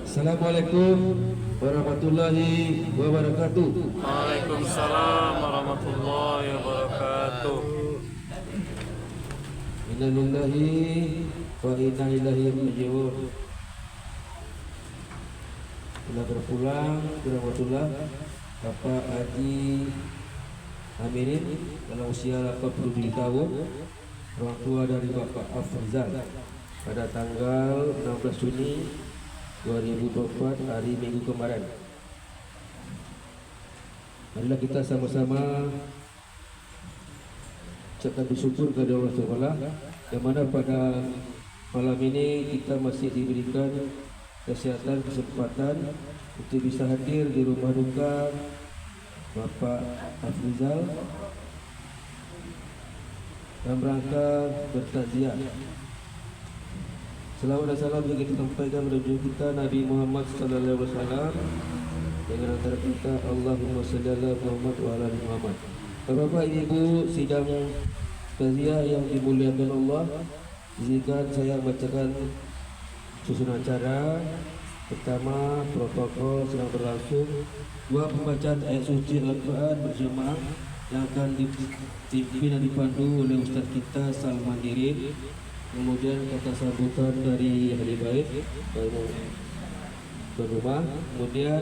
Assalamualaikum warahmatullahi wabarakatuh. Waalaikumsalam warahmatullahi wabarakatuh. Inna lillahi wa inna ilaihi raji'un. Telah berpulang ke rahmatullah Bapak Haji Amirin dalam usia 87 tahun, orang tua dari Bapak Afrizal, pada tanggal 16 Juni 2024 hari Minggu kemarin. Marilah kita sama-sama ucapkan bersyukur kepada Allah Taala, yang mana pada malam ini kita masih diberikan kesehatan, kesempatan untuk bisa hadir di rumah duka Bapak Afrizal dalam rangka bertakziah. Selawat dan salam yang kita sampaikan kepada kita Nabi Muhammad sallallahu alaihi wasallam, dengan antara kita Allahumma shalli ala Muhammad wa ala ali Muhammad. Bapak Ibu sidang takziah yang dimuliakan Allah, izinkan saya bacakan susunan acara. Pertama, protokol sedang berlangsung. Dua, pembacaan ayat suci Al-Quran berjemaah yang akan dipimpin dan dipandu oleh Ustaz kita Salman Dirin. Kemudian kata sambutan dari ahli bait tuan rumah. Kemudian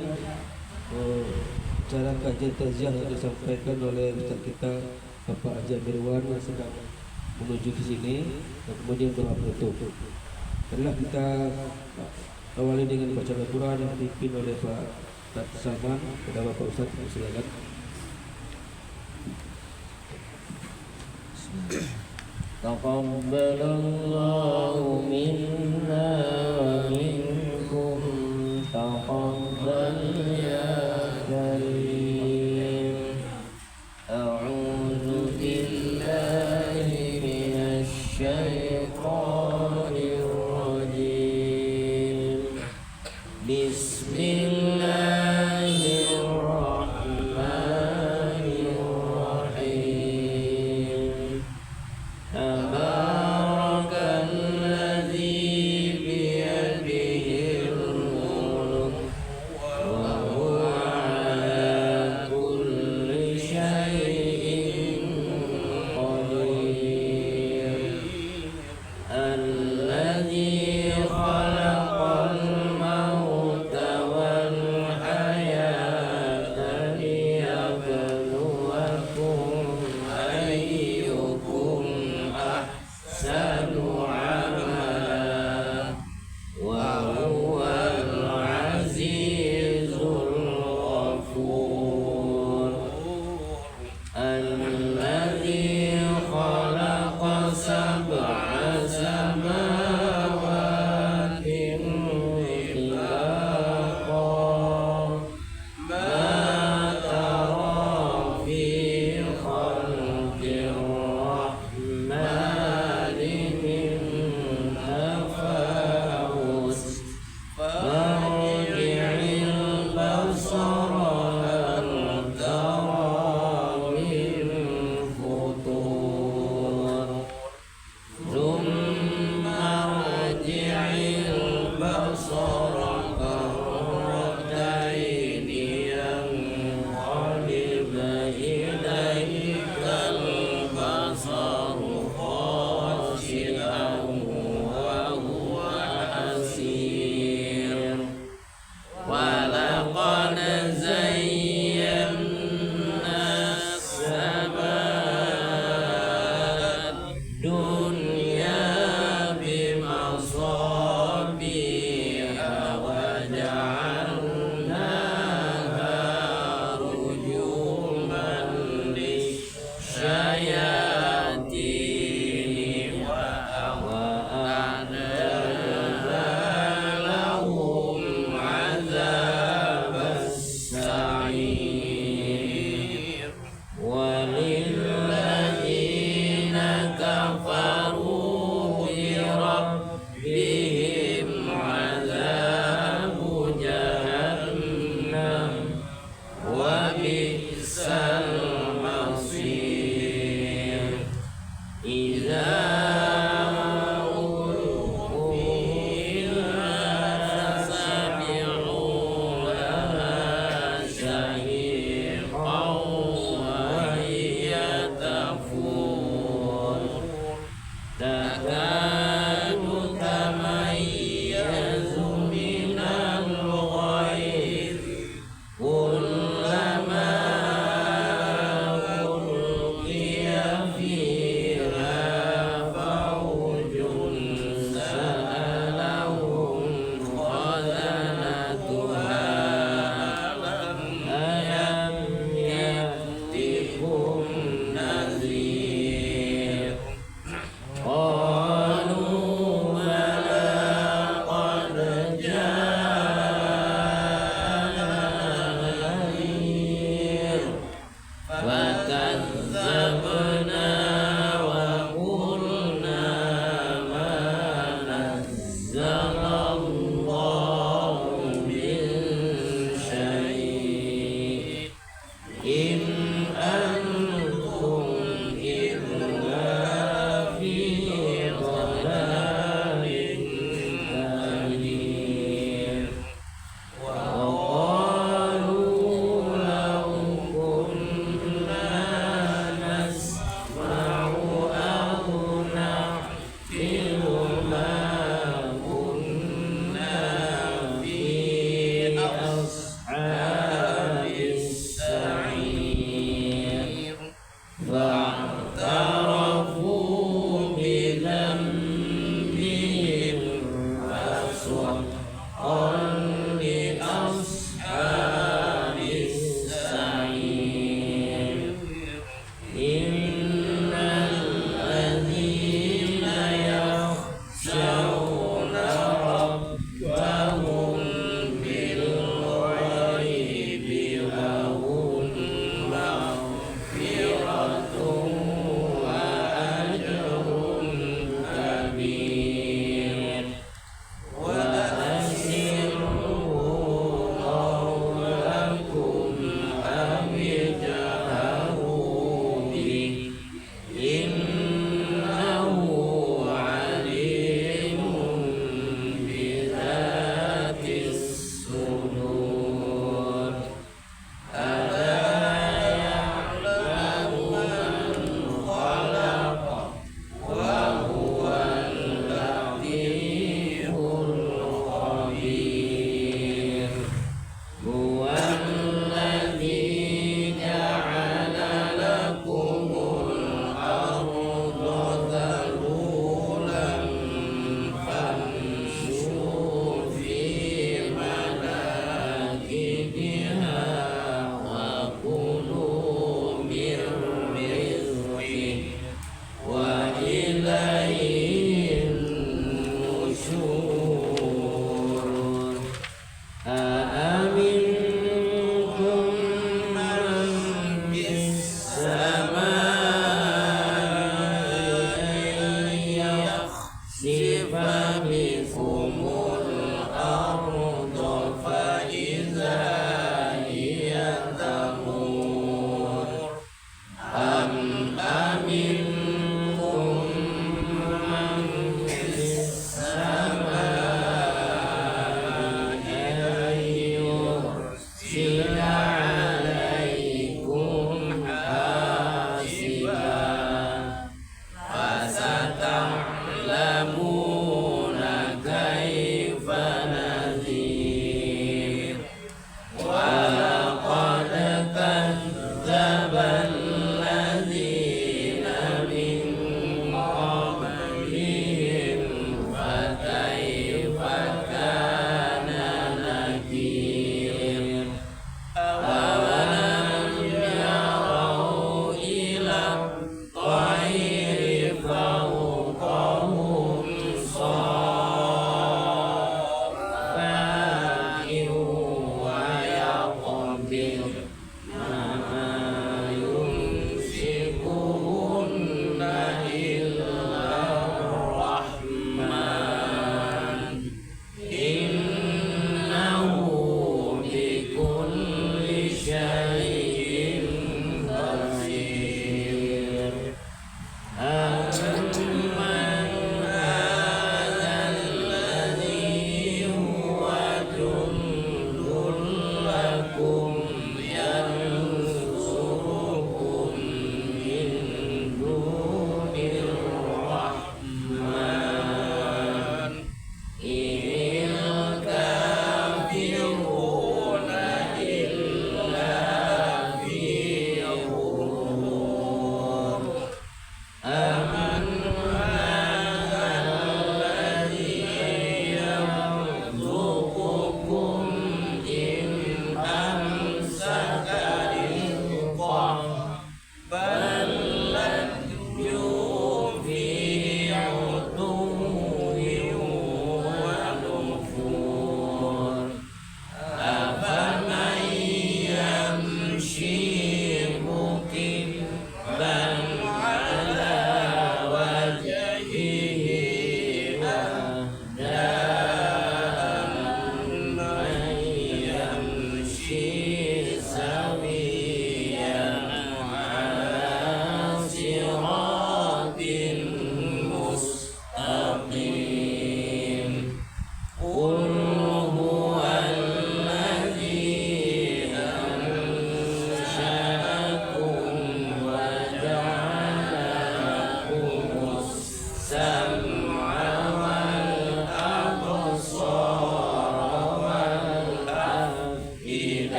cara kajian takziah yang disampaikan oleh Ustaz kita Bapak Haji Mirwan yang sedang menuju ke sini, dan kemudian doa penutup. Marilah kita awali dengan baca Al-Quran yang dipimpin oleh Pak Ustaz Salman. Kepada Bapak Ustaz, silakan. Taqabbalallahu minna wa minkum, taqabbal ya karim. A'udzu billahi minasy syaithanir rajim. Bismillahirrahmanirrahim. Tabarakalladzi biyadihil mulk wa huwa ala kulli syai'in qadir. Alladzi khalaqal mauta wal hayata liyabluwakum ayyukum ahsanu amala wa huwal azizul ghafur. Alladzi khalaqa sab'a samawatin tibaqa ma tara fi khalqir rahmani min tafawus farji'il basara hal tara min futur thumma rji'il basara karrataini yanqalib ilaykal basaru khashi'an wa huwa hasir. Walaqad zayyana as-samaa'a dunya bimasabiha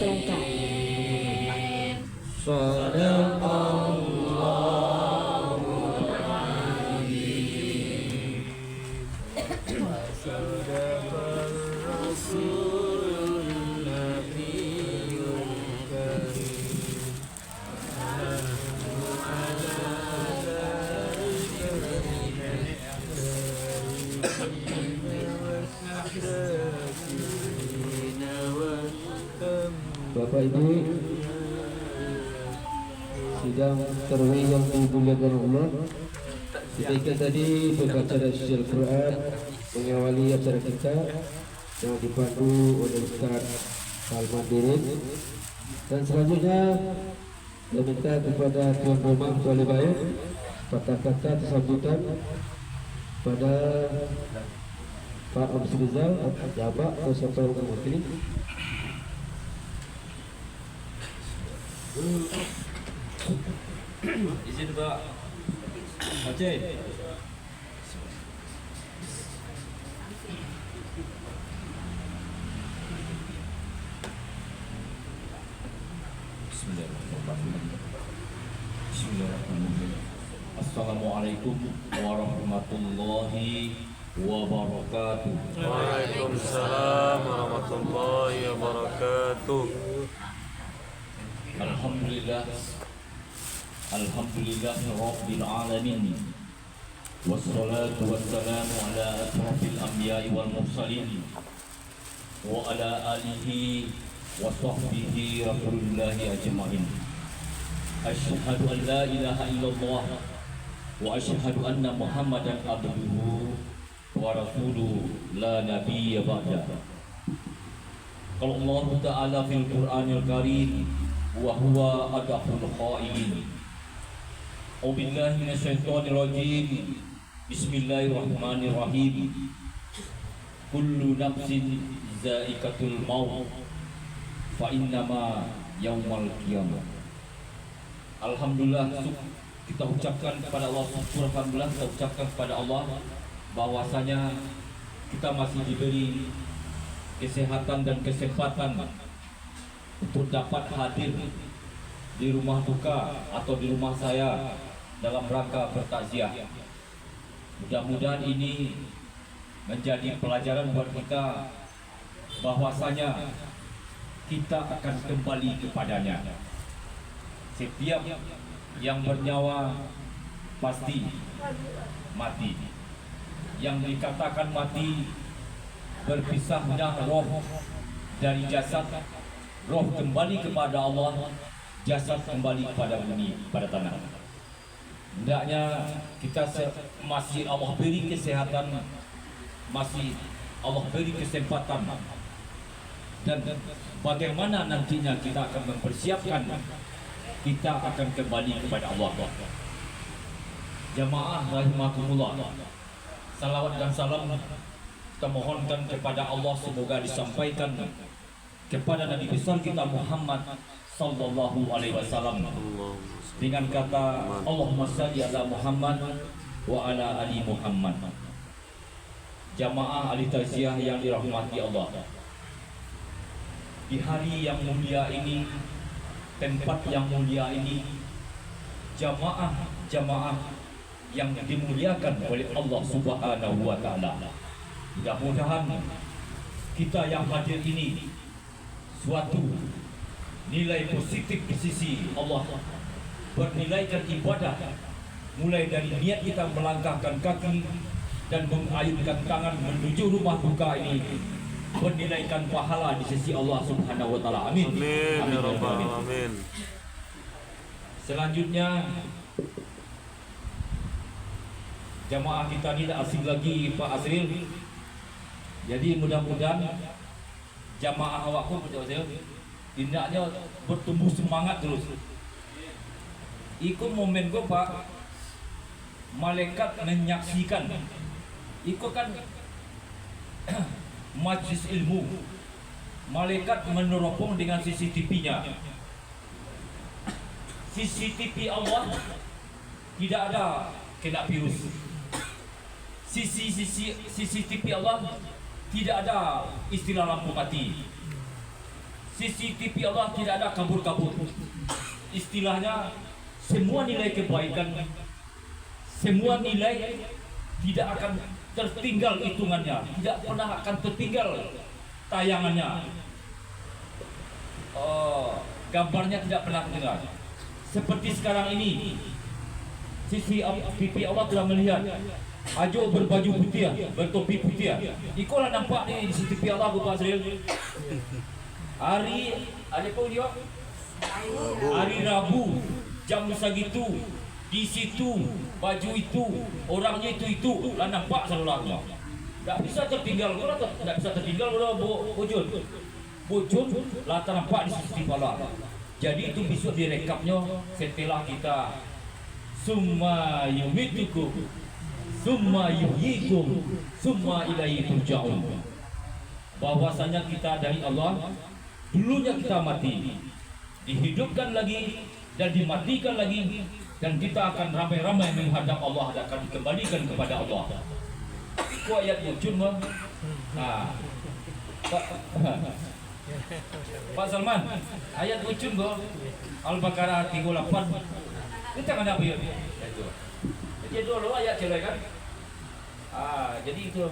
perangkat. Bapak Ibu, sidang tarawih yang dimuliakan Allah, sebaiknya tadi membaca dan sosial Quran mengawali acara kita yang dipandu oleh Ustaz Salman Dirin. Dan selanjutnya saya minta kepada tuan rumah oleh baik kata-kata sambutan pada Pak Abdul Rizal Jabak atau siapa yang mewakili. Izin Pak Aceh. Bismillahirrahmanirrahim. Assalamualaikum warahmatullahi wabarakatuh. Waalaikumsalam warahmatullahi wabarakatuh. Alhamdulillah Rabbil Alamin. Wassalatu wassalamu ala asrafil anbiya'i wal mursalin wa ala alihi wa sahbihi rasulillahi ajma'in. Asyhadu an la ilaha illallah wa asyhadu anna Muhammadan abduhu wa rasuluhu la nabiyya ba'da. Qala Allah Ta'ala fil Qur'anil Karim wa huwa adahul qailin. Aubillahi minasyaitonir rajim. Bismillahirrahmanirrahim. Kullu nafsin za'iqatul maut fa innama yaumal qiyamah. Alhamdulillah, kita ucapkan kepada Allah, alhamdulillah kita ucapkan kepada Allah bahwasanya kita masih diberi kesehatan dan kesempatan untuk dapat hadir di rumah duka atau di rumah saya dalam rangka bertakziah. Mudah-mudahan ini menjadi pelajaran buat kita bahwasanya kita akan kembali kepadanya. Setiap yang bernyawa pasti mati. Yang dikatakan mati, berpisahnya roh dari jasad, roh kembali kepada Allah, jasad kembali kepada bumi, pada tanah. Hendaknya kita masih Allah beri kesehatan, masih Allah beri kesempatan, dan bagaimana nantinya kita akan mempersiapkan, kita akan kembali kepada Allah. Jamaah rahimakumullah, salawat dan salam kita mohonkan kepada Allah semoga disampaikan kepada Nabi besar kita Muhammad sallallahu alaihi wasallam dengan kata Allahumma shalli ala Muhammad wa ala ali Muhammad. Jamaah ahli takziah yang dirahmati Allah, di hari yang mulia ini, tempat yang mulia ini, jamaah yang dimuliakan oleh Allah Subhanahu wa taala. Mudah-mudahan kita yang hadir ini suatu nilai positif di sisi Allah, bernilaikan ibadah, mulai dari niat kita melangkahkan kaki dan mengayunkan tangan menuju rumah duka ini, bernilaikan pahala di sisi Allah Subhanahu wa taala. Amin. Amin ya rabbal Amin. alamin. Selanjutnya, jamaah kita tidak asing lagi Pak Azril. Jadi mudah-mudahan jamaah awakku hendaknya bertumbuh semangat terus. Ikut momen gue Pak, malaikat menyaksikan. Ikut kan majlis ilmu, malaikat meneropong dengan CCTV-nya. CCTV Allah tidak ada kena virus. CCTV Allah tidak ada istilah lampu mati. CCTV Allah tidak ada kabur-kabur. Istilahnya semua nilai kebaikan, semua nilai tidak akan tertinggal hitungannya, tidak pernah akan tertinggal tayangannya. Gambarnya tidak pernah tertinggal. Seperti sekarang ini, CCTV Allah telah melihat Ajo berbaju putih, bertopi putih. Ikolah nampak di CCTV Allah Bapak Azril. Hari ada apa dia? Hari Rabu jam segitu di situ baju itu orangnya itu lah nampak selalu lama. Tak bisa tertinggal, tak bisa tertinggal bojun. Bojun lah nampak di CCTV Allah. Jadi itu besok direkapnya setelah kita summa yumitukum summa yuhyikum summa ilaihi turja'un. Bahwasanya kita dari Allah, dulunya kita mati, dihidupkan lagi dan dimatikan lagi, dan kita akan ramai-ramai menghadap Allah dan akan dikembalikan kepada Allah. Itu ayat ujung mah. Nah, Pak Salman, ayat ujung go Al-Baqarah 38. Kita kan apa ya? Jadi dulu ayat jelek kan? Jadi itu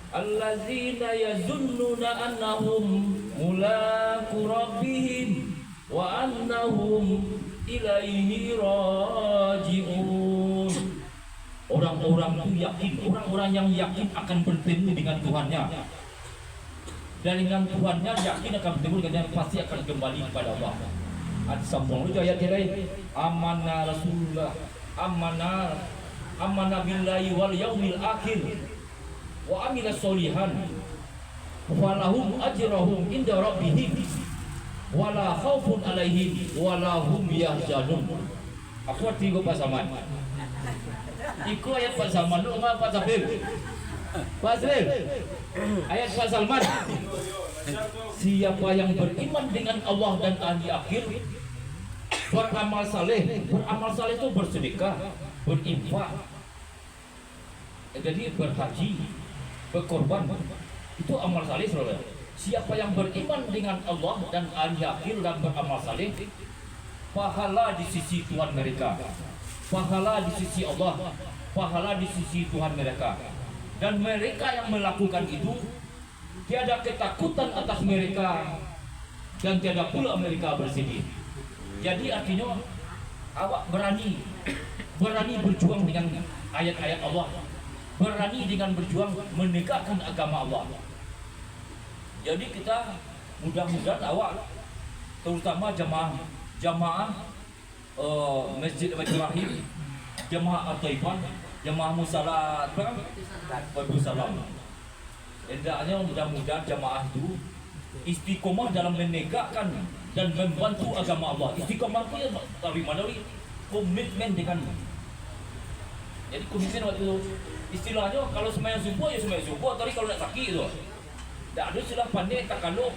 allazina yazunnuna annahum mulaqu rabbihim wa annahum ilaihi raji'un. Orang-orang itu yakin, orang-orang yang yakin akan bertemu dengan Tuhannya. Dan dengan Tuhannya yakin akan bertemu dengan pasti akan kembali kepada Allah. Ada sambung itu ayat jelek. Amanah Rasulullah, amanah billahi wal yaumil akhir wa amila solihan falahum ajrahum inda rabbihim wala khaufun alaihim wala hum yahzanun. Aku arti go Pak Salman. Iku ayat Pak Salman lu enggak Pak Safir? Pak Azril. Ayat Pak Salman. Siapa yang beriman dengan Allah dan hari akhir, beramal saleh itu bersedekah, berinfak, jadi berhaji, berkorban, itu amal saleh saudara. Siapa yang beriman dengan Allah dan hari akhir dan beramal saleh, pahala di sisi Tuhan mereka, pahala di sisi Allah, pahala di sisi Tuhan mereka. Dan mereka yang melakukan itu tiada ketakutan atas mereka dan tiada pula mereka bersedih. Jadi artinya awak berani berjuang dengan ayat-ayat Allah, berani dengan berjuang menegakkan agama Allah. Jadi kita mudah-mudahan awak, terutama jamaah Masjid Al-Rahim, jamaah At-Taifan, jamaah Musalat Salam. Hendaknya mudah-mudahan jamaah itu istiqomah dalam menegakkan dan membantu agama Allah. Istiqomah itu dari mana? Komitmen dengan. Jadi komitmen waktu istilahnya kalau sembahyang subuh ya sembahyang subuh, tapi kalau nak sakit itu, tak ada sudah pandai tak kalau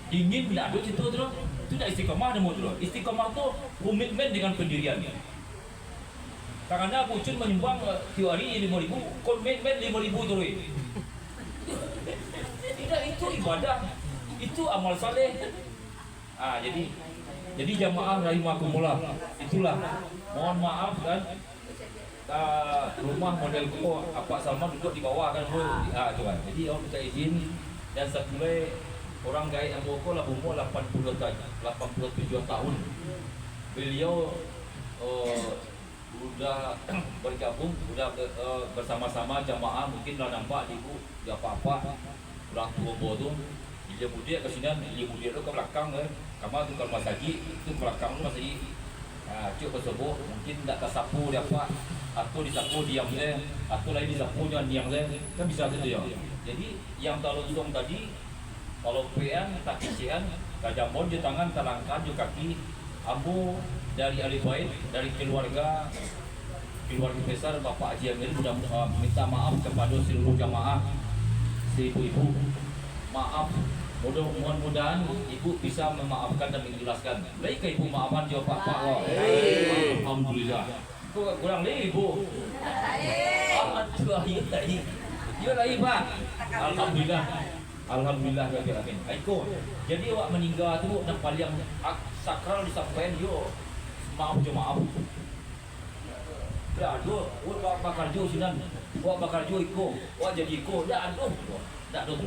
dingin tak ada situ tu, itu dah istiqomah demo tu. Istiqomah tu komitmen dengan pendiriannya. Karena Abu Cun menyumbang tiap hari 5.000, komitmen 5.000 tu. Tidak, itu ibadah, itu amal saleh. Jadi jamaah rahimakumullah, itulah. Mohon maaf kan, rumah model Pak Salman duduk di bawah kan bro. Itu kan. Jadi orang minta izin dan setelah orang gaib yang bokor lah umur 87 tahun. Beliau sudah bergabung, sudah bersama-sama jamaah. Mungkin dah nampak ibu, dia apa-apa lah tua bodoh. Dia mudik ke sini, dia mudik tu ke belakang kamar tu kalau masjid itu belakang tu masjid. Cuk tersebut mungkin tak tersapu dia apa, atau disapu diam dia, atau lain disapu jangan diam dia, kan bisa saja ya. Jadi yang kalau tolong tadi, kalau pean tak kisian, kajambon di tangan, terangkat di kaki, ambu dari ahli bait, dari keluarga besar Bapak Haji Amir sudah minta maaf kepada seluruh jamaah, ibu-ibu, maaf. Mudah-mudahan ibu bisa memaafkan dan menjelaskan. Baik ke ibu maafan jawab Pak. Alhamdulillah. Kurang lagi ibu. Alhamdulillah. Ya lagi Pak. Alhamdulillah. Alhamdulillah rabbil alamin. Aiko. Jadi awak meninggal tu nak paling sakral disampaikan yo. Maaf je maaf. Dah aduh, awak bakal jo sinan. Awak bakal jo iko. Awak jadi iko. Dah aduh. Dah aduh.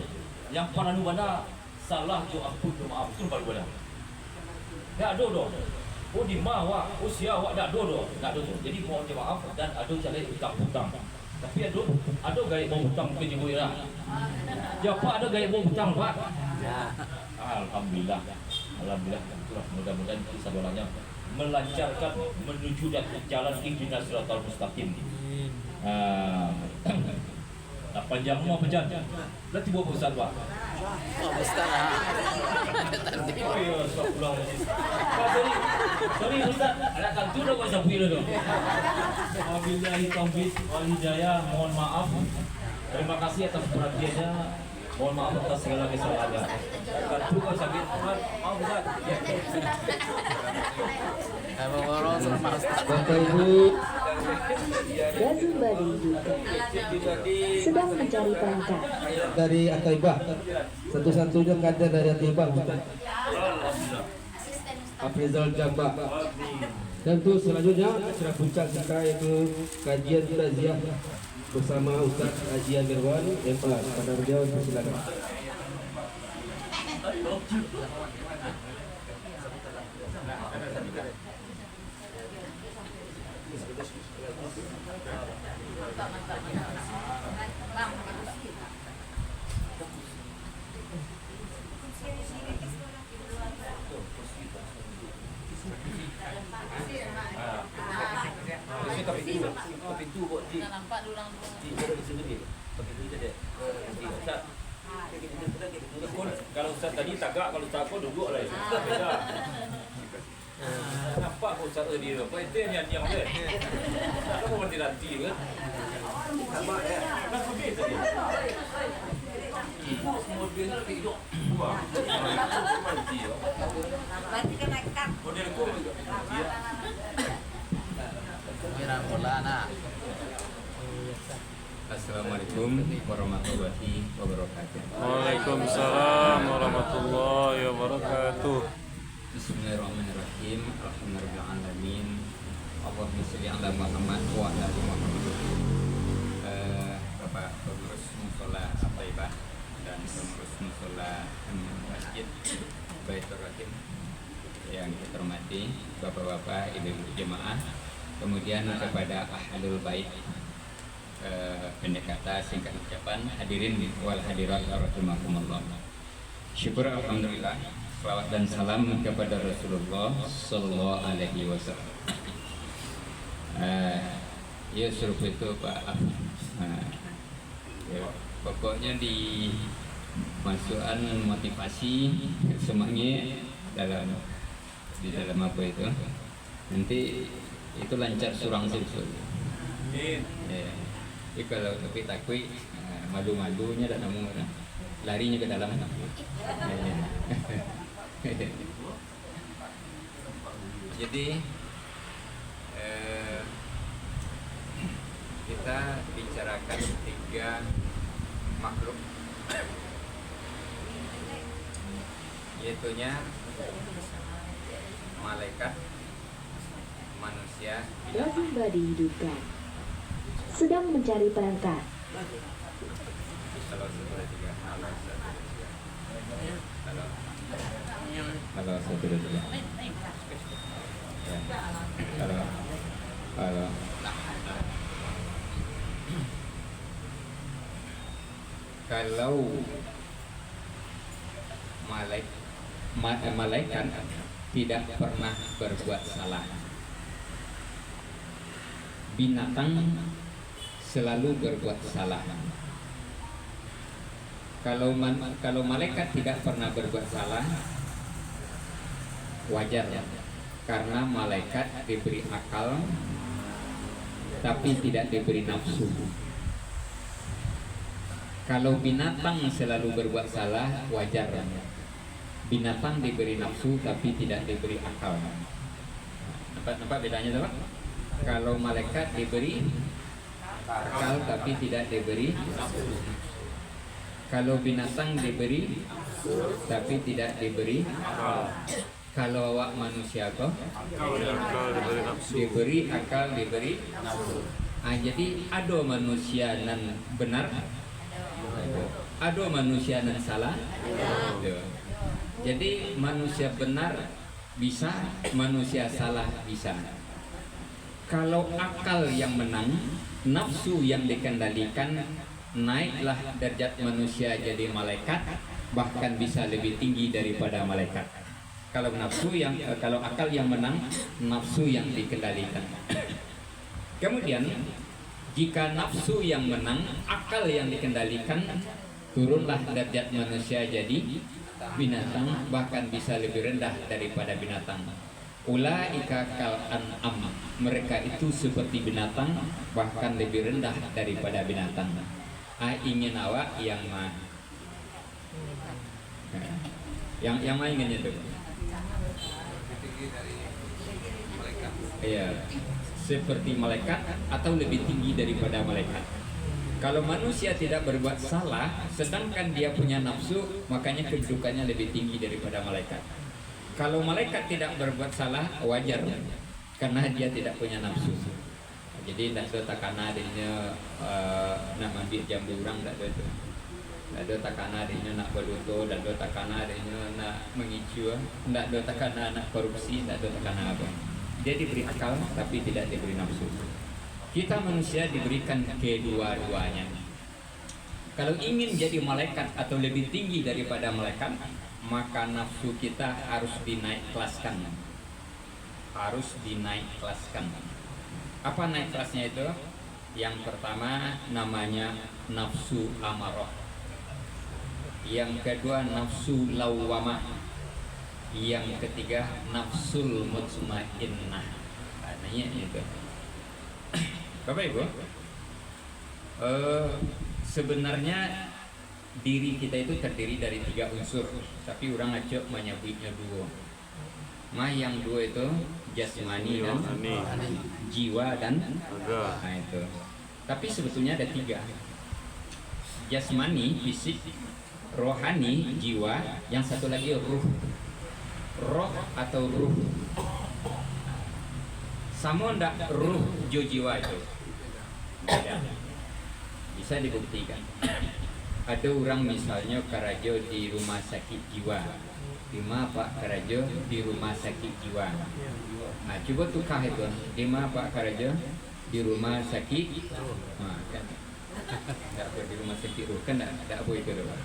Yang pananu bana salah jo ampun jo maaf tu baru dah. Dah aduh doh. Oh di mah awak, usia awak dah aduh doh. Dah aduh. Jadi mohon je maaf dan aduh cari hutang. Tapi aduh gaya mau hutang ke jibu ira. Ya Pak ada gaya mau hutang Pak. Ya. Alhamdulillah. Alhamdulillah. Itulah mudah-mudahan kisah bolanya melancarkan menuju dan jalan ihdinas siratal mustaqim. Nah, panjang mau panjang. Lah tiba Ustaz Pak. Oh, Ustaz lah. Oh ya, astagfirullahaladzim. Sorry Ustaz, ada kantu dah kau sapu itu dong. Wabillahi taufiq wal hidayah, mohon maaf. Terima kasih atas perhatiannya. Mohon maaf atas segala kesalahannya. Kantu kau sakit, maaf Ustaz. Emang orang sama Ustaz. Bapak Ibu Gazumbadi sedang mencari perangkat. dari Ataibah, satu-satunya kader dari Ataibah, Afrizal Jambak. Dan itu selanjutnya acara puncak kita yaitu kajian taziah bersama Ustaz Haji Amirwan Eplas. Pada beliau silakan. Kalau Ustaz tadi tagak, kalau Ustaz aku duduk lah. Beda. Nampak kau Ustaz tadi apa itu yang diam dia. Kamu mesti nanti kan. Nampak ya. Nak pergi tadi. Ibu semua dia nak hidup. Wah. Mati. Nanti kena cut. Model kau juga. Dia. Kira bola nak. Assalamualaikum warahmatullahi wabarakatuh. Waalaikumsalam warahmatullahi wabarakatuh. Bismillahirrahmanirrahim. Alhamdulillahirrahmanirrahim. Allahumma sholli ala Muhammad wa ala ali Muhammad. Bapak pengurus Mushola Ataibah dan pengurus Mushola Masjid Baitur Rahim yang kita hormati, bapak-bapak, ibu-ibu jemaah, kemudian kepada ahlul bait, pendek kata singkat ucapan, hadirin wal hadirat rahimakumullah. Syukur alhamdulillah, selawat dan salam kepada Rasulullah sallallahu alaihi wasallam. Ya suruh itu Pak. Ya, pokoknya di masukan motivasi semangat di dalam apa itu nanti itu lancar surang silsul. Ya. Jadi kalau tapi takui malu-malunya dan namun larinya ke dalam. Jadi kita bicarakan 3 makhluk, yaitunya malaikat, manusia, Gazumbadi hidupkan sedang mencari perangkat. Halo 1 2 3. Halo 1 2 3. Ya. Halo. Kalau malaikat tidak pernah berbuat salah, binatang selalu berbuat salah. Kalau malaikat tidak pernah berbuat salah, wajar ya, karena malaikat diberi akal tapi tidak diberi nafsu. Kalau binatang selalu berbuat salah, wajar ya, binatang diberi nafsu tapi tidak diberi akal. Nampak bedanya Pak? Kalau malaikat diberi akal tapi tidak diberi nafsu. Kalau binatang diberi tapi tidak diberi akal. Kalau awak manusia kok Akal diberi nafsu. diberi akal, diberi nafsu. Jadi ada manusia nan benar, ada manusia nan salah. Jadi manusia benar bisa, manusia salah bisa. Kalau akal yang menang, nafsu yang dikendalikan, naiklah derajat manusia jadi malaikat, bahkan bisa lebih tinggi daripada malaikat. Kalau kalau akal yang menang, nafsu yang dikendalikan. Kemudian jika nafsu yang menang, akal yang dikendalikan, turunlah derajat manusia jadi binatang, bahkan bisa lebih rendah daripada binatang. Ulaika kal an'am, mereka itu seperti binatang, bahkan lebih rendah daripada binatang. Ingin awak yang mana? Yang mana inginnya tuh? Iya, seperti malaikat atau lebih tinggi daripada malaikat. Kalau manusia tidak berbuat salah, sedangkan dia punya nafsu, makanya kedudukannya lebih tinggi daripada malaikat. Kalau malaikat tidak berbuat salah, wajar, karena dia tidak punya nafsu. Jadi tidak ada takana adanya nak ambil jambu orang, tidak ada itu. Tidak ada takana adanya nak berduto, tidak ada takana adanya nak mengicu, tidak ada takana nak korupsi, tidak ada takana apa. Dia diberi akal tapi tidak diberi nafsu. Kita manusia diberikan kedua-duanya. Kalau ingin jadi malaikat atau lebih tinggi daripada malaikat, maka nafsu kita harus dinaik kelaskan. Harus dinaik kelaskan. Apa naik kelasnya itu? Yang pertama namanya nafsu amarah. Yang kedua nafsu lawwamah. Yang ketiga nafsul mutmainnah. Namanya itu. Bapak Ibu, sebenarnya diri kita itu terdiri dari 3 unsur, tapi orang acok menyebutnya 2. Yang 2 itu jasmani dan jiwa dan Agak. nah itu. Tapi sebetulnya ada 3. Jasmani, fisik, rohani, jiwa, yang satu lagi ruh. Roh atau ruh. Sama ndak ruh jo jiwa itu? Beda. Bisa dibuktikan. Ada orang misalnya karajo di rumah sakit jiwa. Di mana Pak Karajo di rumah sakit jiwa. Nah, coba tukar itu. Di mana Pak Karajo di rumah sakit. Nah, kan. Tidak apa di rumah sakit ruh kan tidak apa itu doang.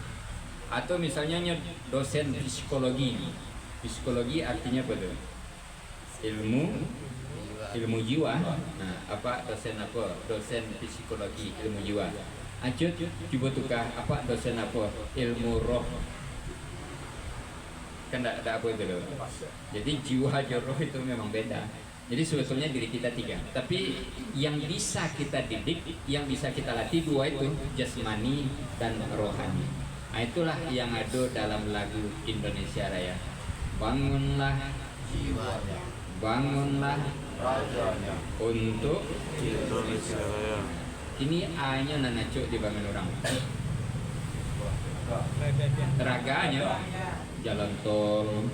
Atau misalnya dosen psikologi. Psikologi artinya apa tuh? Ilmu jiwa. Nah, apa dosen apa? Dosen psikologi ilmu jiwa. Acut coba tukar apa dosen apa? Ilmu roh. Kan ada apa itu loh. Jadi jiwa dan roh itu memang beda. Jadi sebetulnya diri kita 3. Tapi yang bisa kita didik, yang bisa kita latih 2 itu, jasmani dan rohani. Nah, itulah yang ada dalam lagu Indonesia Raya. Bangunlah jiwanya, bangunlah rajanya untuk Indonesia Raya. ini A-nya nanacuk dibangun orang. Raganya jalan tol,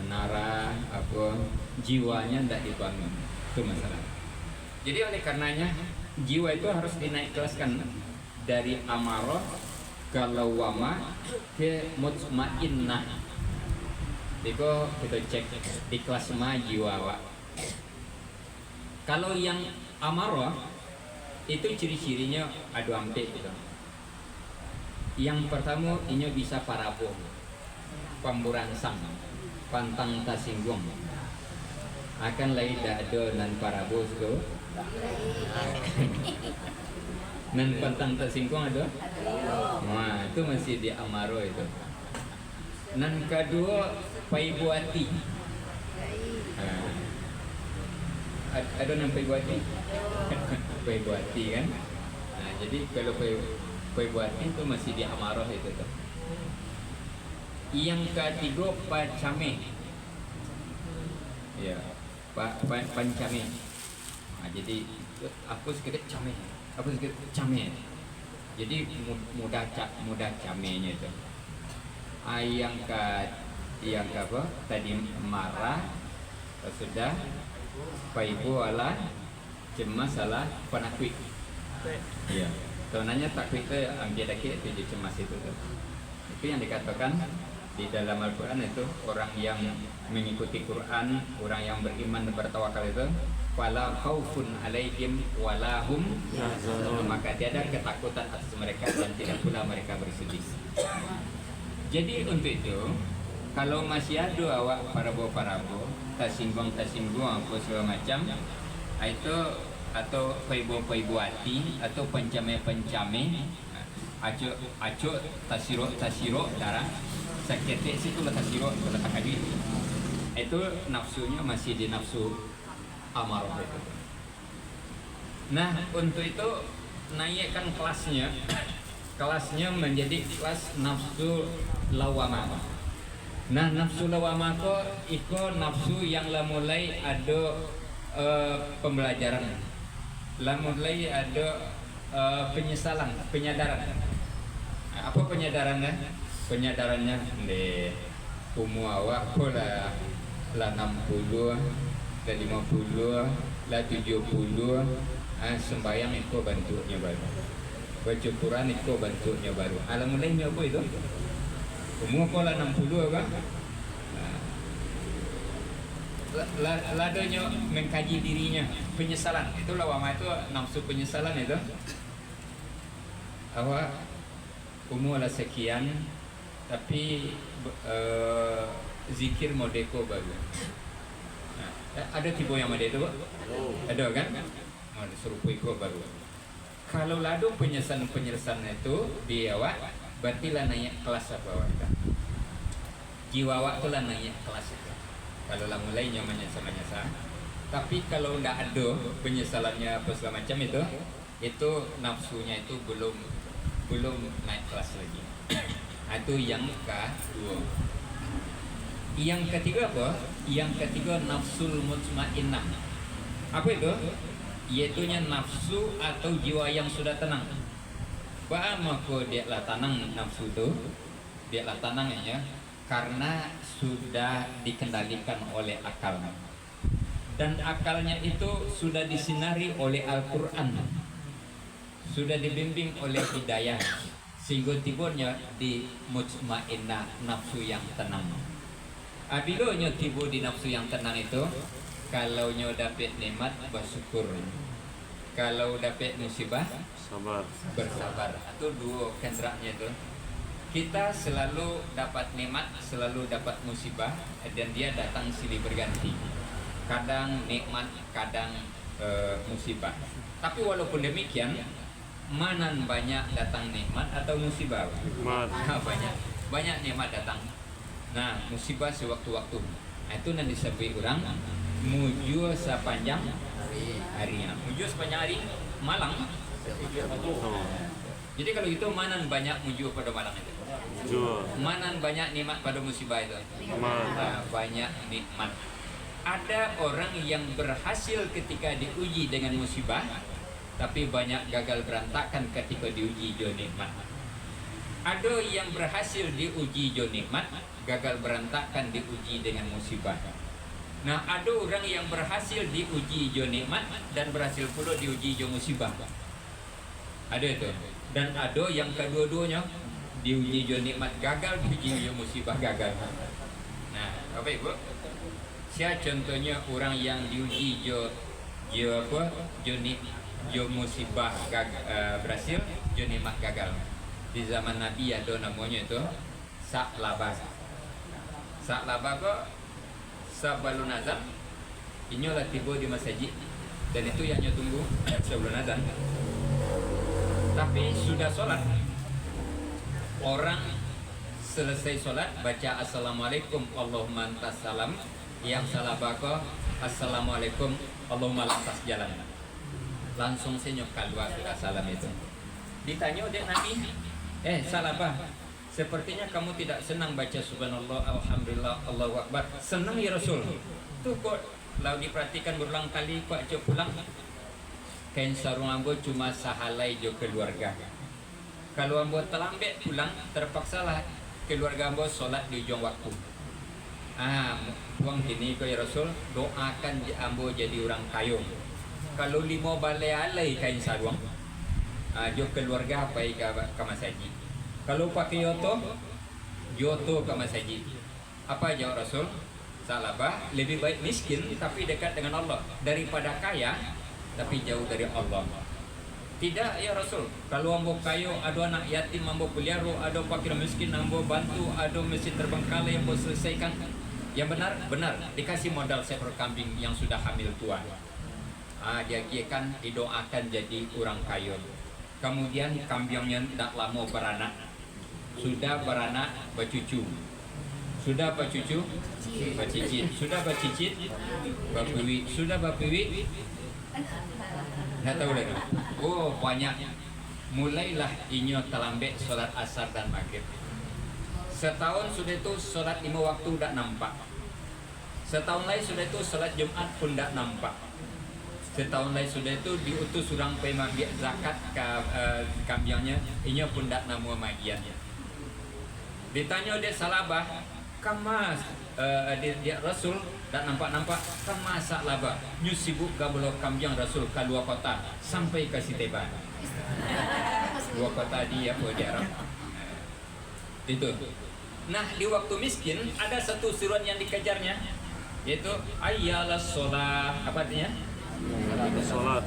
menara, apa, jiwanya tidak dibangun. Itu masalah. Jadi oleh karenanya jiwa itu harus dinaik kelaskan dari amarah ke lawwamah ke mutmainnah. Biko kita cek di kelas ma jiwa Wak. Kalau yang amarah itu ciri-cirinya adu ampe gitu. Yang pertama ini bisa paraboh, pamburangsang, pantang tasinggung. Akan lain dak ada nan paraboh itu. Nan pantang tasinggung ada? Nah, itu masih di amarah itu. Nan kedua paibuati. Ada nan paibuati? Paibuati kan? Nah, jadi kalau paibuati itu masih di amarah itu tuh. Yang ketiga pancame. Ya, pancame. Nah, jadi aku sedikit came. Aku sedikit came. Jadi mudah camenya itu. Yang apa? Tadi marah, sudah paibu ala cemas ala penakwi. Iya. Sebenarnya takwik itu ambil daki itu cemas itu. Itu yang dikatakan di dalam Al-Quran itu orang yang mengikuti Quran, orang yang beriman dan bertawakal itu fala khaufun alaihim walahum yahzanun, maka tiada ketakutan atas mereka dan tidak pula mereka bersedih. Jadi untuk itu kalau masih ada awak parabo tersinggung apa segala macam itu atau paibu hati atau pencame aco tasiro darah sakit situ letak tasiro letak haji itu nafsunya masih di nafsu amarah itu. Nah untuk itu naikkan kelasnya menjadi kelas nafsu lawamah. Nah nafsu lawamah itu nafsu yang lah mulai ada pembelajaran, lah mulai ada penyadaran. Apa penyadarannya? Penyadarannya di umur awak lah 60, lah 50, lah 70, sembahyang itu bentuknya baru, baca Quran itu bentuknya baru. Alhamdulillah apa itu? Umur kau lah 60 kan? Ladanya mengkaji dirinya, penyesalan. Itulah wama itu nafsu penyesalan itu. Awak umur lah sekian, tapi zikir modeko baru. Ada tipe yang ada itu, ada kan? Mau diserupai ko baru. Kalau lado penyesalan itu di awak, berarti lah naik kelas apa awak? Jiwa awak tu lah naik kelas itu. Kalau lah mulai menyesal. Tapi kalau tidak ada penyesalannya apa segala macam itu nafsunya itu belum naik kelas lagi. Itu yang kedua. Yang ketiga apa? Yang ketiga nafsul mutmainnah. Apa itu? Iaitunya nafsu atau jiwa yang sudah tenang. Maka dia lah tenang nafsu itu, dia lah tenang ya, karena sudah dikendalikan oleh akal. Dan akalnya itu sudah disinari oleh Al-Quran, sudah dibimbing oleh hidayah, sehingga tiburnya di mutmainnah, nafsu yang tenang. Apabila nyo tiba di nafsu yang tenang itu, kalau nyo dapat nikmat bersyukur, kalau dapat musibah bersabar. Itu dua kenderanya itu. Kita selalu dapat nikmat, selalu dapat musibah, dan dia datang silih berganti. Kadang nikmat, kadang musibah. Tapi walaupun demikian, mana banyak datang nikmat atau musibah? Banyak nikmat datang. Nah, musibah sewaktu-waktu. Itu yang disebut orang muju sepanjang hari. Muju sepanjang hari, malang. Jadi kalau itu mana banyak muju pada malang itu? Mana banyak nikmat pada musibah itu? Banyak nikmat. Ada orang yang berhasil ketika diuji dengan musibah, tapi banyak gagal berantakan ketika diuji jo nikmat. Ada yang berhasil diuji jo nikmat, gagal berantakan diuji dengan musibah. Nah, ada orang yang berhasil diuji jo nikmat dan berhasil pula diuji jo musibah. Ada itu. Dan ada yang kedua-duanya diuji jo nikmat gagal, diuji jo musibah gagal. Nah, apa ibu? Saya contohnya orang yang diuji jo musibah berhasil, jo nikmat gagal. Di zaman Nabi ada namanya itu Sa'labah. Sa'labah kok sebelum azan, inilah tiba di masjid, dan itu yang tunggu sebelum azan. Tapi sudah sholat, orang selesai sholat baca assalamualaikum Allahumma antas salam, yang salah bako assalamualaikum Allahumma lantas jalan. Langsung senyum keluar sudah salam itu. Ditanya oleh Nabi, salah apa? Sepertinya kamu tidak senang baca subhanallah, alhamdulillah, Allahu akbar. Senang ya Rasul. Tuh kok kalau diperhatikan berulang kali kok pulang. Kain sarung ambo cuma sahalai jo keluarga. Kalau ambo terlambat pulang, terpaksalah keluarga ambo solat di ujung waktu. Buang gini ko ya Rasul, doakan ambo jadi orang kayo. Kalau 5 balai-alai kain sarung, jo keluarga apa ke masjid. Kalau pakai yoto ke masjid. Apa jawab Rasul? Salabah, lebih baik miskin tapi dekat dengan Allah daripada kaya tapi jauh dari Allah. Tidak ya Rasul. Kalau ambo kayo, ada anak yatim ambo pelihara, ada fakir miskin ambo bantu, ada mesin terbengkalai ambo selesaikan. Yang benar, dikasih modal seekor kambing yang sudah hamil tua. Dia kiakan didoakan jadi orang kaya. Kemudian kambingnya tidak lama beranak. Sudah beranak bercucu. Sudah bercucu, bercicit. Sudah bercicit, berpiwi. Sudah berpiwi, tidak tahu lagi. Oh banyak. Mulailah inyo terlambat solat asar dan maghrib. Setahun sudah itu solat 5 waktu tidak nampak. Setahun lagi sudah itu solat Jumat pun tidak nampak. Setahun lagi sudah itu diutus orang pemagi zakat ke kambingnya, inyo pun tidak namu magiannya. Ditanya dia salabah, kamas dia Rasul tak nampak-nampak kamas salabah. Nyu sibuk gabulo kambing Rasul ke luar kota sampai ke Siteba. Luar kota dia apa di Arab. Itu. Nah, di waktu miskin ada satu seruan yang dikejarnya, yaitu ayyalas sholat. Apa artinya? Salat.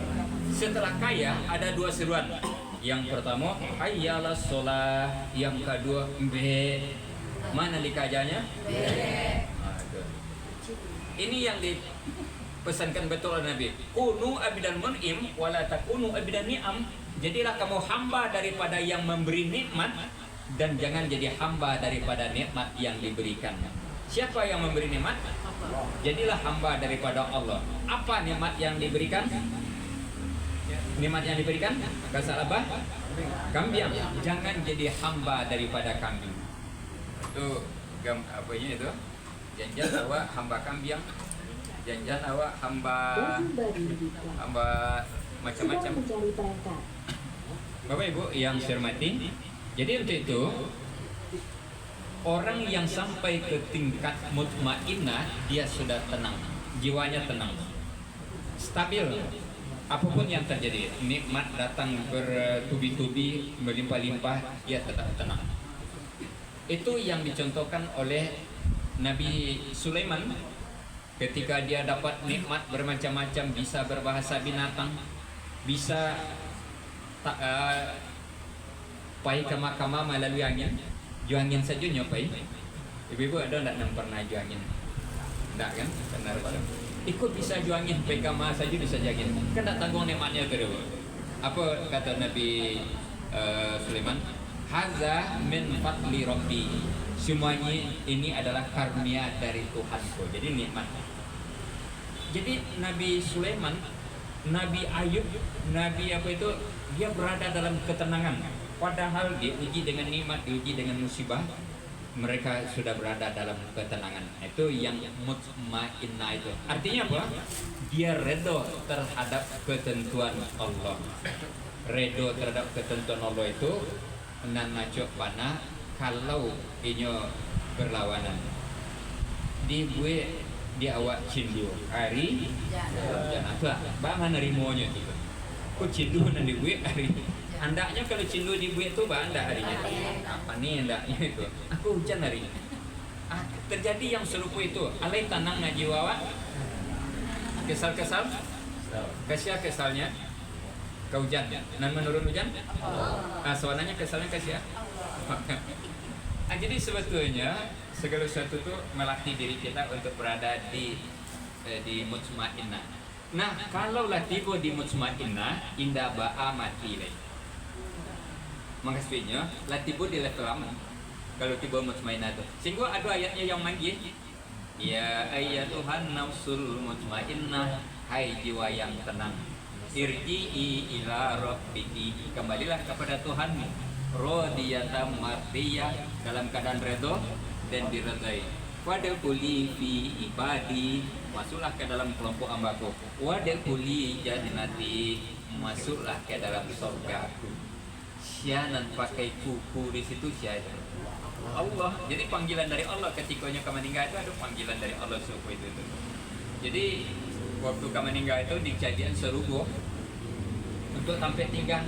Setelah kaya ada 2 seruan. Yang pertama ayyalas sholat, yang kedua be. Mana dikejarnya? Ini yang dipesankan betul oleh Nabi. Kunu abidan mun'im wala takunu abidan ni'am. Jadilah kamu hamba daripada yang memberi nikmat dan jangan jadi hamba daripada nikmat yang diberikan. Siapa yang memberi nikmat? Jadilah hamba daripada Allah. Apa nikmat yang diberikan? Nikmat yang diberikan? Kasalabah? Kambing. Jangan jadi hamba daripada kambing. Itu apanya itu? Jangan awak hamba kambing. Jangan awak hamba macam-macam. Sedang mencari perangkat. Bapak Ibu yang saya hormati, jadi untuk itu orang yang sampai ke tingkat mutmainnah dia sudah tenang, jiwanya tenang, stabil. Apapun yang terjadi, nikmat datang bertubi-tubi, melimpah-limpah, dia tetap tenang. Itu yang dicontohkan oleh Nabi Sulaiman ketika dia dapat nikmat bermacam-macam, bisa berbahasa binatang, bisa pai ke mahkamah melalui angin. Juangin saja nyopai. Ibu-ibu ada tidak pernah juangin? Tidak kan? Benar. Ikut bisa juangin, pai ke mahkamah saja bisa juangin. Kan tak tanggung nikmatnya tu. Apa kata Nabi Sulaiman? Haza min fadli rabbi. Semuanya ini adalah karunia dari Tuhanku. Jadi nikmat. Jadi Nabi Sulaiman, Nabi Ayub, Nabi apa itu, dia berada dalam ketenangan. Padahal diuji dengan nikmat, diuji dengan musibah, mereka sudah berada dalam ketenangan. Itu yang mutmainnah itu. Artinya apa? Dia redo terhadap ketentuan Allah. Redo terhadap ketentuan Allah itu nan najok pana kalau inyo berlawanan. Dibuat di awak cindu hari jangan apa mana rimonya itu. Kok cindu nanti dibuat hari. Andaknya kalau cindu dibuat itu bah anda harinya. Apa nih andaknya itu? Aku hujan hari ini. Terjadi yang serupa itu. Alai tanang ngaji wawa. Kesal-kesal. Kesalnya. Kehujan. Dan menurun hujan. Sawananya kesalnya kasih. Jadi sebetulnya segala sesuatu itu melatih diri kita untuk berada di mutmainnah. Nah, kalaulah tiba di mutmainnah, indah ba'a mati lagi. Maksudnya, lah tiba di level aman. Kalau tiba mutmainnah itu, sehingga ada ayatnya yang manggil, ya ayat Tuhan nafsul mutmainnah, hai jiwa yang tenang, irji'i ila rabbiki, kembalilah kepada Tuhanmu, radiyatan mardiyah, dalam keadaan redha dan diredai. Wadkhuli fi ibadi, masuklah ke dalam kelompok hambaku. Wadkhuli jannati, masuklah ke dalam surgaku. Syanan pakai kuku di situ syada. Allah. Jadi panggilan dari Allah ketikanya kamu meninggal itu ada panggilan dari Allah suku itu. Jadi waktu kamu meninggal itu dijadian serugo untuk sampai tinggal.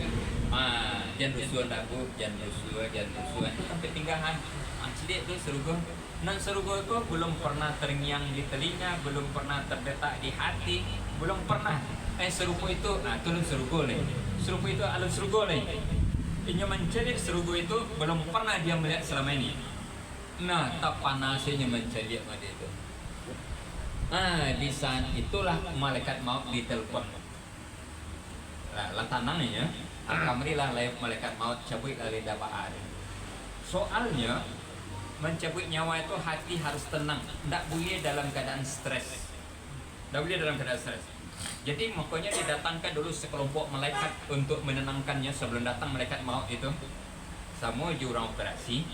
Jangan rusuhan aku, jangan rusuhan itu sampai tinggahan. Jadi itu serugo. Nan serugo itu belum pernah terngiang di telinga, belum pernah terdetak di hati, belum pernah. Serugo itu, turun serugo nih. Serugo itu alam serugo nih. Ini mencari serugo itu belum pernah dia melihat selama ini. Nah, tak panasnya mencari pada itu. Di saat itulah malaikat maut ditelepon. Lah tanangnya, kamarilah malaikat maut cabut dari dapat. Soalnya mencabut nyawa itu hati harus tenang, tidak boleh dalam keadaan stres. Tidak boleh dalam keadaan stres. Jadi makanya didatangkan dulu sekelompok malaikat untuk menenangkannya sebelum datang malaikat maut itu. Sama je orang operasi.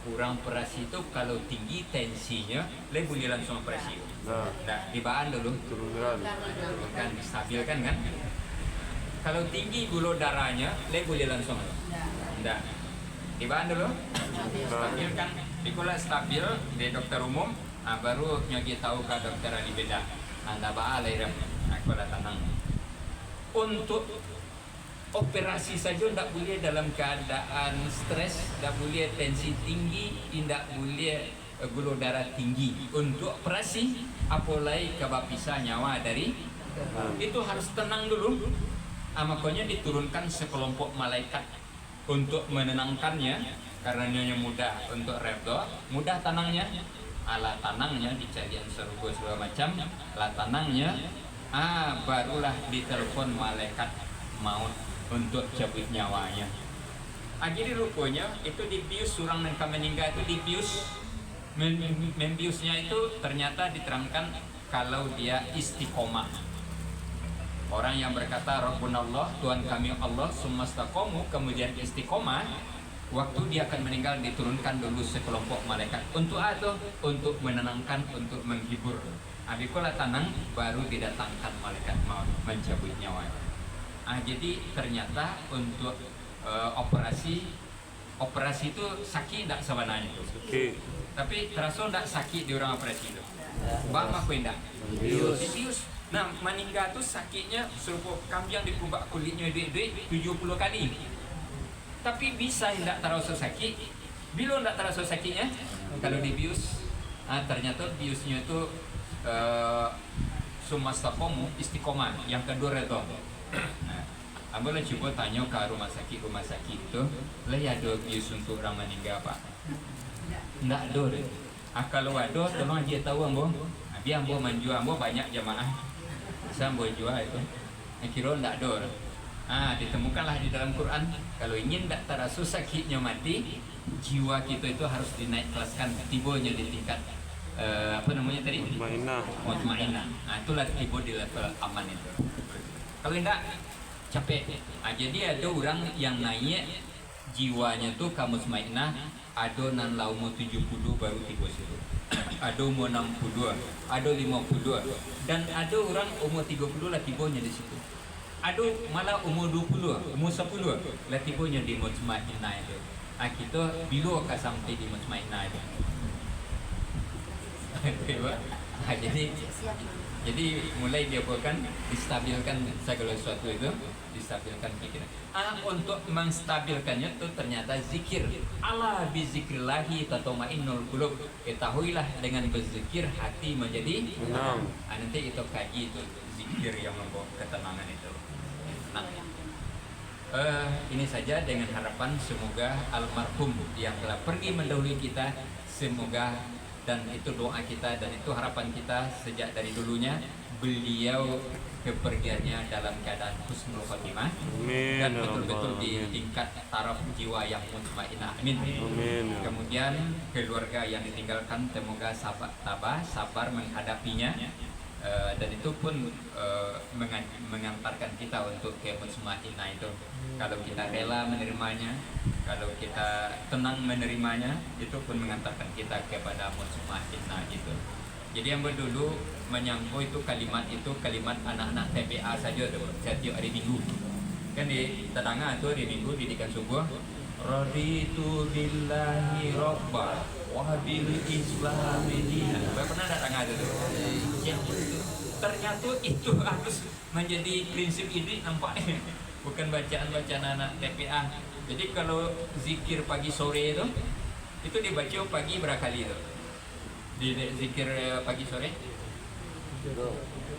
Orang operasi itu kalau tinggi tensinya, boleh langsung operasi. Nah, dibaan dulu. Turunkan, distabilkan kan. Kalau tinggi gula darahnya, boleh langsung. Nah, dibaan dulu. Stabilkan. Dikula stabil di dokter umum, baru nyogi tahu ke dokter di beda. Anda baalai aku dah tenang. Untuk operasi saja tidak boleh dalam keadaan stres, tidak boleh tensi tinggi, tidak boleh gula darah tinggi. Untuk operasi, apalagi kebapisah nyawa dari itu harus tenang dulu. Makanya diturunkan sekelompok malaikat untuk menenangkannya. Karena nyonya mudah untuk redha, mudah tanangnya. Alat tanangnya dicarian serugo segala macam, alat tanangnya barulah ditelepon malaikat maut untuk cabut nyawanya. Jadi rupanya itu dibius surang dan meninggal itu dibius. Membiusnya itu ternyata diterangkan kalau dia istiqomah. Orang yang berkata Rabbunallah, Tuhan kami Allah, sumastaqomu, kemudian istiqomah. Waktu dia akan meninggal diturunkan dulu sekelompok malaikat. Untuk apa? Untuk menenangkan, untuk menghibur. Abikulah tenang, baru didatangkan malaikat maut mencabut nyawa. Jadi ternyata untuk operasi itu sakit tidak sebenarnya. Tapi terasa tidak sakit di orang operasi itu. Bapak aku tidak. Dibius. Nah, meninggal itu sakitnya serupa kambing dikubak kulitnya duit 70 kali. Tapi bisa tidak terasa sakit. Bila tidak terasa sakitnya, kalau dibius, ternyata biusnya itu sumastaqomu istiqomah. Yang kedua redha. Ambil coba tanya ke rumah sakit itu, lah ada bius untuk orang meninggal apa? Tidak ada. Kalau ada, tolong dia tahu ambo. Biar ambo menjual, ambo banyak jamaah. Saya ambo jual itu. Kira tidak ada. Ditemukanlah di dalam Quran, kalau ingin tak terasa sakitnya mati, jiwa kita itu harus dinaikkelaskan, tibanya di tingkat mutmainah. Itulah tiba di level aman itu. Kalau tidak capek. Jadi ada orang yang naik jiwanya tuh ke mutmainah, ada nan laumu 70 baru tiba situ. Ada umur 62, ada 52, dan ada orang umur 30 lah tibanya di situ. Ada malah umur 20, umur 10 lah tibanya di mutmainah itu. Kita bila akan sampai di mutmainah itu. Jadi mulai dia bukan distabilkan segala sesuatu itu, distabilkan pikiran. Untuk menstabilkannya itu ternyata zikir. Ala bizikrillahi tatmainnul qulub. Ketahuilah dengan berzikir hati menjadi tenang. Nanti itu kaji itu zikir yang membawa ketenangan itu. Ini saja dengan harapan semoga almarhum yang telah pergi mendahului kita, semoga, dan itu doa kita dan itu harapan kita sejak dari dulunya, beliau kepergiannya dalam keadaan husnul khotimah dan betul-betul di tingkat taraf jiwa yang mutmainah. Amin. Kemudian keluarga yang ditinggalkan semoga sabar menghadapinya. Dan itu pun mengantarkan kita untuk ke mutmainah itu. Kalau kita rela menerimanya, kalau kita tenang menerimanya, itu pun mengantarkan kita kepada mutmainah itu. Jadi yang dulu menyangkut itu kalimat anak-anak TPA saja tuh, setiap hari Minggu. Kan di tetangga tuh di minggu didikan subuh raditu billahi robba wa bil islami dinan. Pernah datang ada tuh? Ya, ternyata itu harus menjadi prinsip ini nampaknya. Bukan bacaan-bacaan anak TPA. Jadi kalau zikir pagi sore itu dibaca pagi berapa kali itu? Di zikir pagi sore?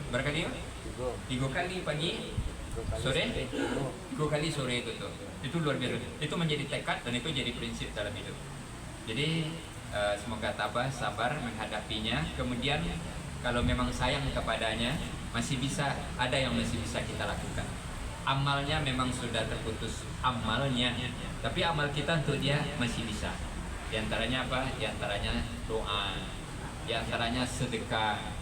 Berapa kali? 3 kali pagi, sore, 3 kali sore itu luar biasa. Itu menjadi tekad dan itu jadi prinsip dalam hidup. Jadi semoga tabah, sabar menghadapinya. Kemudian kalau memang sayang kepadanya, ada yang masih bisa kita lakukan. Amalnya memang sudah terputus amalnya, tapi amal kita untuk dia masih bisa. Di antaranya apa? Di antaranya doa, di antaranya sedekah,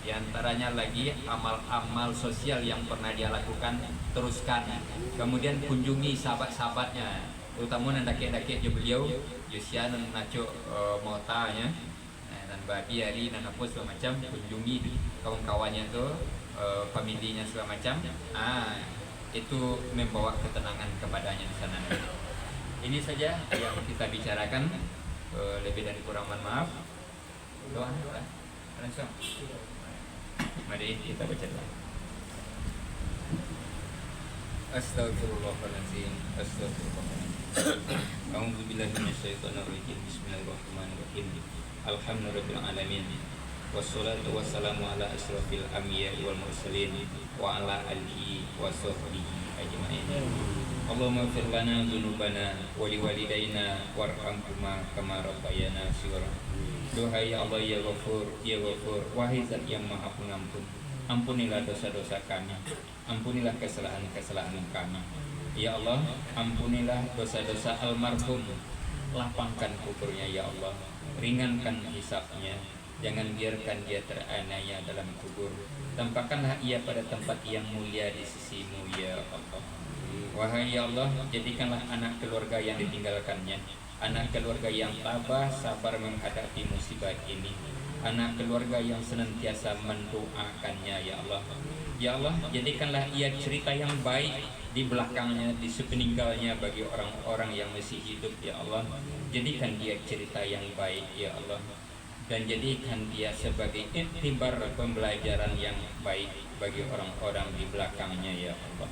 di antaranya lagi amal-amal sosial yang pernah dia lakukan, teruskan. Kemudian kunjungi sahabat-sahabatnya, terutama nandake-dake beliau, Yusian naco motanya, dan babi hari dan apa segala macam, kunjungi kawan-kawannya tuh, familinya segala macam. Itu membawa ketenangan kepadanya di sana. Ini saja yang kita bicarakan. Lebih dan kurang mohon maaf. Doa langsung. Mari kita baca doa. Astagfirullahaladzim. A'udzubillahi minasyaitonirrajim. Bismillahirrahmanirrahim. Alhamdulillahirabbil alamin. Wassalatu wassalamu ala asyrafil anbiya'i wal mursalin wa ala alihi wa sahbihi ajma'in. Allahumma ighfir lana dzunubana wa liwalidayna warhamhuma kama rabbayana shighra. Doa ya Allah ya Ghafur, ya Ghafur, wahai Zat yang Maha Pengampun, ampunilah dosa-dosa kami, ampunilah kesalahan-kesalahan kami. Ya Allah, ampunilah dosa-dosa almarhum, lapangkan kuburnya ya Allah, ringankan hisabnya. Jangan biarkan dia teraniaya dalam kubur. Tampakkanlah ia pada tempat yang mulia di sisi-Mu ya Allah. Wahai ya Allah, jadikanlah anak keluarga yang ditinggalkannya, anak keluarga yang tabah sabar menghadapi musibah ini, anak keluarga yang senantiasa mendoakannya ya Allah. Ya Allah, jadikanlah ia cerita yang baik di belakangnya, di sepeninggalnya bagi orang-orang yang masih hidup ya Allah. Jadikan dia cerita yang baik ya Allah, dan jadikan dia sebagai iktibar pembelajaran yang baik bagi orang-orang di belakangnya ya Allah.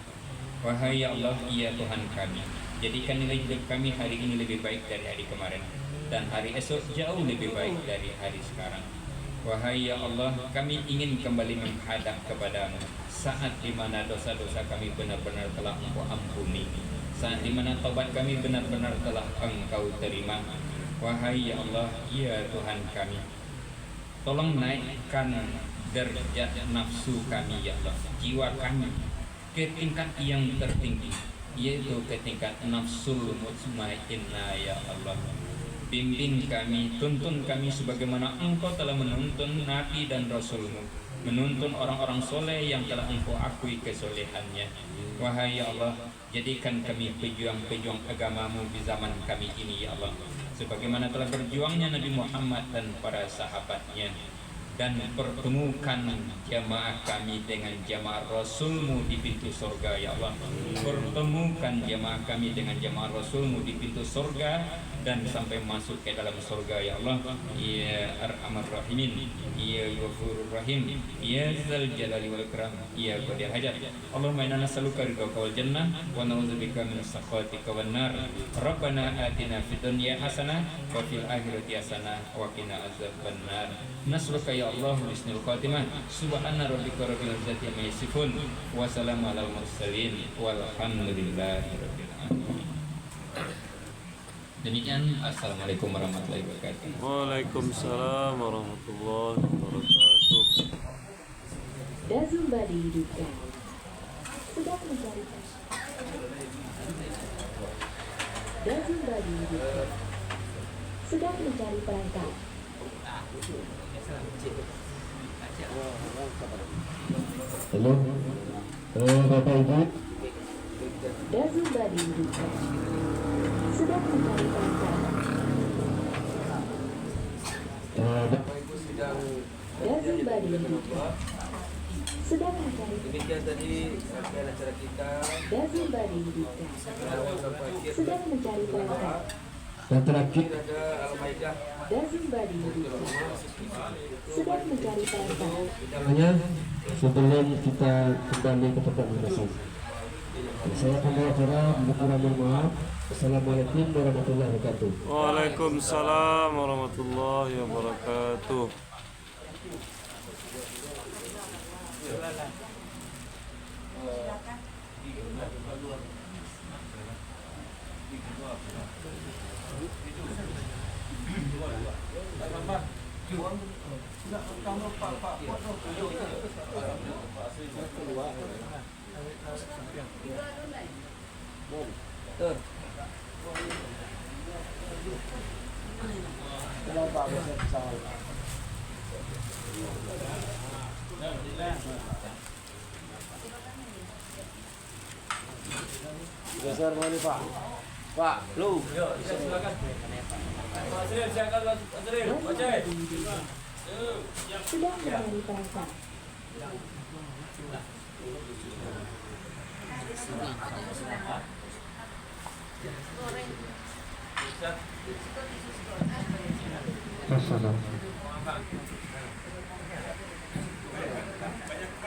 Wahai ya Allah, ya Tuhan kami, jadikan nilai hidup kami hari ini lebih baik dari hari kemarin, dan hari esok jauh lebih baik dari hari sekarang. Wahai ya Allah, kami ingin kembali menghadap kepadamu saat dimana dosa-dosa kami benar-benar telah Engkau ampuni, saat dimana taubat kami benar-benar telah Engkau terima. Wahai ya Allah, ya Tuhan kami, tolong naikkan derajat nafsu kami ya Allah, jiwa kami ke tingkat yang tertinggi, yaitu ke tingkat nafsul mutmainnah ya Allah. Bimbing kami, tuntun kami sebagaimana Engkau telah menuntun Nabi dan Rasul-Mu, menuntun orang-orang soleh yang telah Engkau akui kesolehannya. Wahai ya Allah, jadikan kami pejuang-pejuang agama-Mu di zaman kami ini ya Allah, sebagaimana telah berjuangnya Nabi Muhammad dan para sahabatnya. Dan pertemukan jamaah kami dengan jamaah Rasul-Mu di pintu surga ya Allah. Pertemukan jamaah kami dengan jamaah Rasul-Mu di pintu surga dan sampai masuk ke dalam surga ya Allah. Ya Arhamar Rahimin, Ya Ghafurur Rahim, Ya Dzal Jalali wal Ikram, Ya Qadil Hajat. Allahumma inna nas'aluka ridhaka wal jannah wa na'udzubika min sakhatika wan nar. Rabbana atina fid dunya hasanah wa fil akhirati hasanah wa qina azabannar. Nas'aluka ya Allah bismil khatimah. Subhana rabbika rabbil izzati amma yasifun wa salamun alal mursalin walhamdulillahi rabbil alamin. Demikian, assalamualaikum warahmatullahi wabarakatuh. Waalaikumsalam warahmatullahi wabarakatuh. Dazumbadi hidupkan. Sedang mencari Dazumbadi hidupkan. Sedang mencari perangkat. Halo, Bapak Ibu. Dazumbadi hidupkan. Sedang mencari perangkat. Dazumbadi hidupkan. Sedang mencari Demikian tadi rangkaian acara kita. Dazul Badi Dika. Sedang mencari pelengkap Dan terakhir ada Al-Maidah. Dazul Badi Dika. Sedang mencari pelengkap Namanya sebelum kita kembali ke tempat masing-masing. Saya pembawa acara berkurang mohon maaf. Assalamualaikum warahmatullahi wabarakatuh. Waalaikumsalam warahmatullahi wabarakatuh. Besar mana Pak? Pak, lu. sedang mencari pelengkap Masalah.